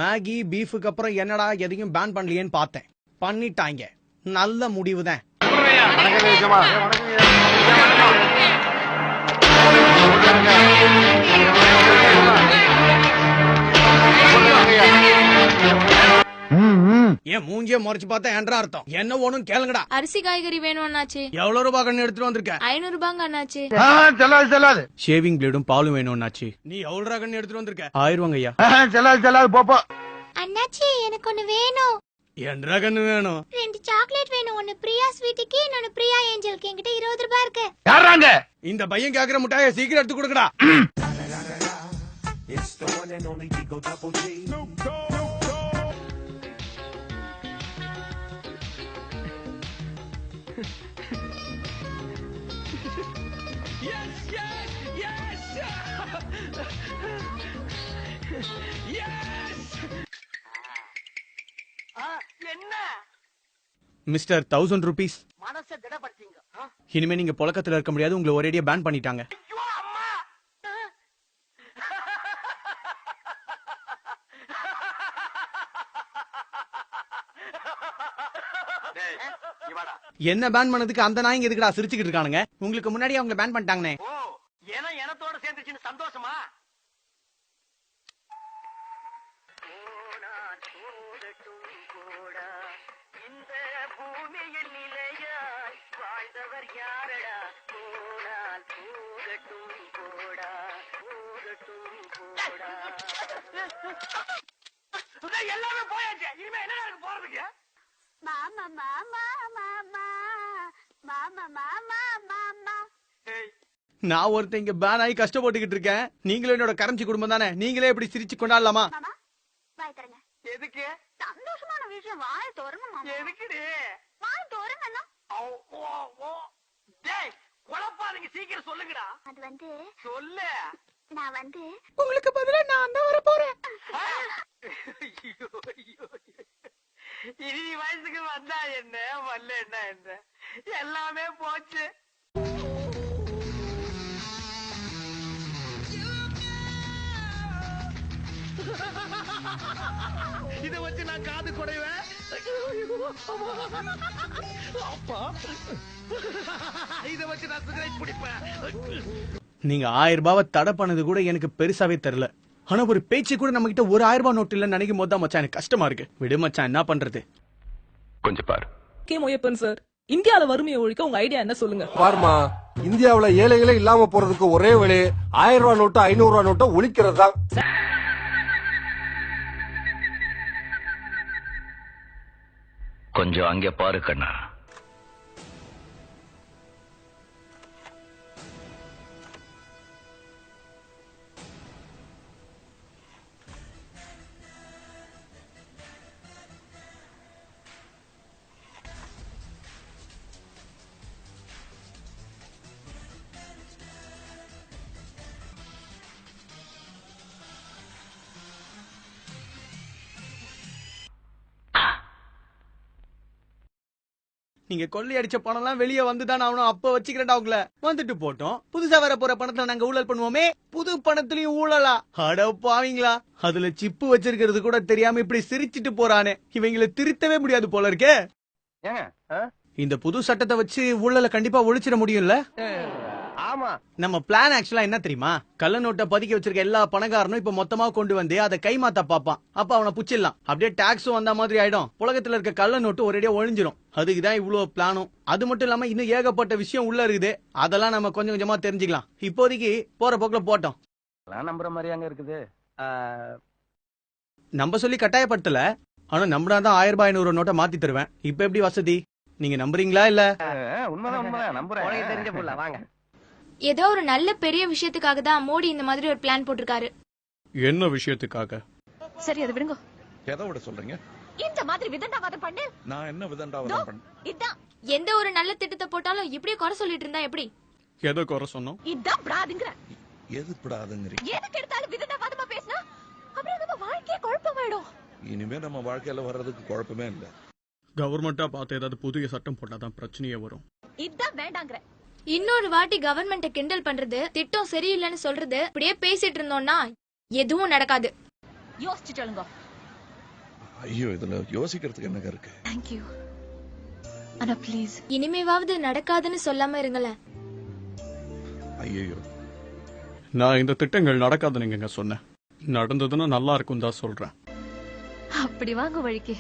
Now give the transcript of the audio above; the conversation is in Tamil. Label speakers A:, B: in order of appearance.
A: மேகி பீஃபுக்கு அப்புறம் என்னடா எதையும் பேன் பண்ணலையேன்னு பார்த்தேன். பண்ணிட்டாங்க. நல்ல முடிவு தான். ஏன் மூஞ்சிய முறைச்சு பார்த்தா என்ற அர்த்தம் என்ன ஒண்ணும் கேளுங்கடா.
B: அரிசி காய்கறி வேணும் அண்ணாச்சி.
A: எவ்வளவு ரூபாய் கண்ணு எடுத்துட்டு வந்திருக்க?
B: 500 ரூபாங்க அண்ணாச்சி.
C: செல்லாது
A: ஷேவிங் பிளேடும் பாலும் வேணும் அண்ணாச்சி. நீ எவ்வளவு ரூபாய் கண்ணு எடுத்துட்டு வந்திருக்க? 1000 ரூபாங்க ஐயா.
C: செல்லாது போப்போ.
B: அண்ணாச்சி எனக்கு ஒண்ணு வேணும்.
A: என்ற கண்ணு வேணும்?
B: 2 சாக்லேட் வேணும். ஒன்னு பிரியா ஸ்வீட்டுக்கு, இன்னொன்னு பிரியா ஏஞ்சலுக்கு. என்கிட்ட 20 ரூபாய் இருக்கு.
C: யாராங்க
A: இந்த பையன் கேக்குற முட்டாய சீக்கிரம் எடுத்து கொடுக்கடா.
D: என்ன
A: மிஸ்டர் 1000 rupees.
D: மனச திடப்படுத்தீங்க.
A: இனிமே நீங்க புழக்கத்துல இருக்க முடியாது. உங்களை ஒரேடியா பேன் பண்ணிட்டாங்க.
D: ஐயோ அம்மா.
A: என்ன பேன் பண்ணதுக்கு அந்த நாய்ங்க எதுக்குடா சிரிச்சுக்கிட்டு இருக்கானுங்க? உங்களுக்கு முன்னாடி அவங்க பேன் பண்ணிட்டாங்கனே.
D: ஓ ஏனா எனத்தோட சேர்ந்துச்சுன்னு சந்தோஷமா? இந்த பூமியில் நிலையாய் வாழ்ந்தவர் யாரடா? போனால் போகட்டும் போடா, போகட்டும் போடா. எல்லாமே போயாச்சு. இனிமே என்ன எனக்கு போறதுக்கு?
B: மாமா மாமா மாமா மாமா மாமா மாமா.
A: நான் ஒருத்தன் இங்க பேன் ஆகி கஷ்டப்பட்டுக்கிட்டு இருக்கேன். நீங்களும் என்னோட கரன்சி குடும்பம் தானே. நீங்களே இப்படி சிரிச்சு கொண்டாடலாமா?
B: மாமா வாய் தரங்க.
D: எதுக்கு?
B: சந்தோஷமான விஷயம். வாய் தரங்க மாமா.
D: எதுக்குடி?
B: வாய் தரங்க அண்ணா.
D: டேய் குழப்பாதீங்க, சீக்கிரம் சொல்லுங்கடா.
B: அது வந்து
D: சொல்லு.
B: நான் வந்து
A: உங்களுக்கு பதிலா நான் தான் வர போறேன்.
D: இனி வயசுக்கு வந்தா என்ன, வரல என்ன, எல்லாமே போச்சு. இத வச்சு நான் காது குடைவேன். அப்பா இத வச்சு நான் சிகரெட் பிடிப்பேன்.
A: நீங்க 1000 ரூபாவை தடை பண்ணது கூட எனக்கு பெருசாவே தெரியல. ஆனா ஒரு பேச்சு கூட நம்ம கிட்ட ஒரு 1000 ரூபாய் நோட்டு இல்ல நினைக்கும் போது தான் மச்சான் எனக்கு கஷ்டமா இருக்கு. விடு மச்சான், என்ன பண்றது?
E: கொஞ்சம் பாரு.
F: கே மொய்யப்பன் சார், இந்தியால வறுமையை ஒழிக்க உங்க ஐடியா என்ன சொல்லுங்க?
C: பாருமா, இந்தியாவுல ஏழைகளே இல்லாம போறதுக்கு ஒரே வழி 1000 ரூபாய் நோட்டு 500 ரூபாய் நோட்டை ஒழிக்கிறது தான்.
E: கொஞ்சம் அங்கே பாரு கண்ணா.
A: நீங்க கொள்ளை அடிச்ச பணம் எல்லாம் வெளியே வந்துதான் ஆகணும். அப்ப வச்சுக்கிறேன்டா உங்களை. வந்துட்டு போட்டோம். புதுசா வர போற பணத்துல நாங்க ஊழல் பண்ணுவோமே, புது பணத்திலயும் ஊழலா? அட பாவீங்களா, அதுல சிப்பு வச்சிருக்கிறது கூட தெரியாம இப்படி சிரிச்சிட்டு போறானே, இவங்களை திருத்தவே முடியாது போல இருக்கே. இந்த புது சட்டத்தை வச்சு ஊழலை கண்டிப்பா ஒழிச்சிட முடியும்ல?
C: ஆமா,
A: நம்ம பிளான் ஆக்சுவலா என்ன தெரியுமா? கள்ள நோட்டை பதுக்கி வச்சிருக்க எல்லா பணக்காரனும் இப்ப மொத்தமா கொண்டு வந்து அதை கைமாத்த பாப்பான். அப்ப அவனை புச்சிடலாம். அப்படியே டாக்ஸும் வந்த மாதிரி ஆயிடும். உலகத்துல இருக்க கள்ள நோட்டு ஒரேடியா ஒழிஞ்சிரும். அதுக்குதான் இவ்வளவு பிளானும். அது மட்டும் இல்லாம இன்னும் ஏகப்பட்ட விஷயம் உள்ள இருக்குது. அதெல்லாம் நம்ம கொஞ்சம் கொஞ்சமா தெரிஞ்சுக்கலாம். இப்போதைக்கு போற போக்குல போட்டோம்.
C: நம்புற மாதிரி அங்க இருக்குது.
A: நம்ப சொல்லி கட்டாயப்படுத்தல. ஆனா நம்பினாதான் 1000 ரூபாய் 500 நோட்டை மாத்தி தருவேன். இப்ப எப்படி வசதி? நீங்க நம்புறீங்களா? இல்ல
C: உண்மைதான் நம்புறேன். தெரிஞ்ச புள்ள வாங்க.
B: ஏதோ ஒரு நல்ல பெரிய விஷயத்துக்காக தான் மோடி இந்த மாதிரி ஒரு பிளான் போட்டிருக்காரு.
A: என்ன விஷயத்துக்காக?
F: சரி அதை விடுங்க.
G: எதை விட சொல்றீங்க?
F: இந்த மாதிரி விதண்டாவாதம் பண்ணு.
G: நான் என்ன விதண்டாவாதம் பண்ண?
F: இதான்
B: எந்த ஒரு நல்ல திட்டத்தை போட்டாலும் இப்படியே குறை சொல்லிட்டு இருந்தா எப்படி?
A: எதை குறை சொன்னோம்?
F: இதான் பிராதுங்கற.
G: எது பிடாதுங்கறீங்க?
F: எதுக்கு எடுத்தாலும் விதண்டாவாதமா பேசினா அப்புறம் நம்ம வாழ்க்கையே குழப்பமாயிடும்.
G: இனிமே நம்ம வாழ்க்கையில வர்றதுக்கு குழப்பமே இல்ல.
A: கவர்மெண்டா பார்த்து ஏதாவது புதிய சட்டம் போட்டாதான் பிரச்சனையே வரும்.
F: இதான் வேண்டாங்கற.
B: இன்னொரு வாட்டி கவர்மெண்ட்டை கிண்டல் பண்றது, திட்டம் சரியில்லைன்னு சொல்றது, இப்படியே பேசிட்டு இருந்தோம்னா எதுவும் நடக்காது.
F: யோசிச்சு சொல்லுங்க.
G: ஐயோ இதுல யோசிக்கிறதுக்கு என்னங்க இருக்கு?
F: தேங்க்யூ. ஆனா ப்ளீஸ்
B: இனிமேவாவது நடக்காதுன்னு சொல்லாம இருங்களேன்.
G: ஐயோ
A: நான் இந்த திட்டங்கள் நடக்காதுன்னு சொன்னேன். நடந்ததுன்னா நல்லா இருக்கும் தான் சொல்றேன்.
F: அப்படி வாங்க வழிக்கு.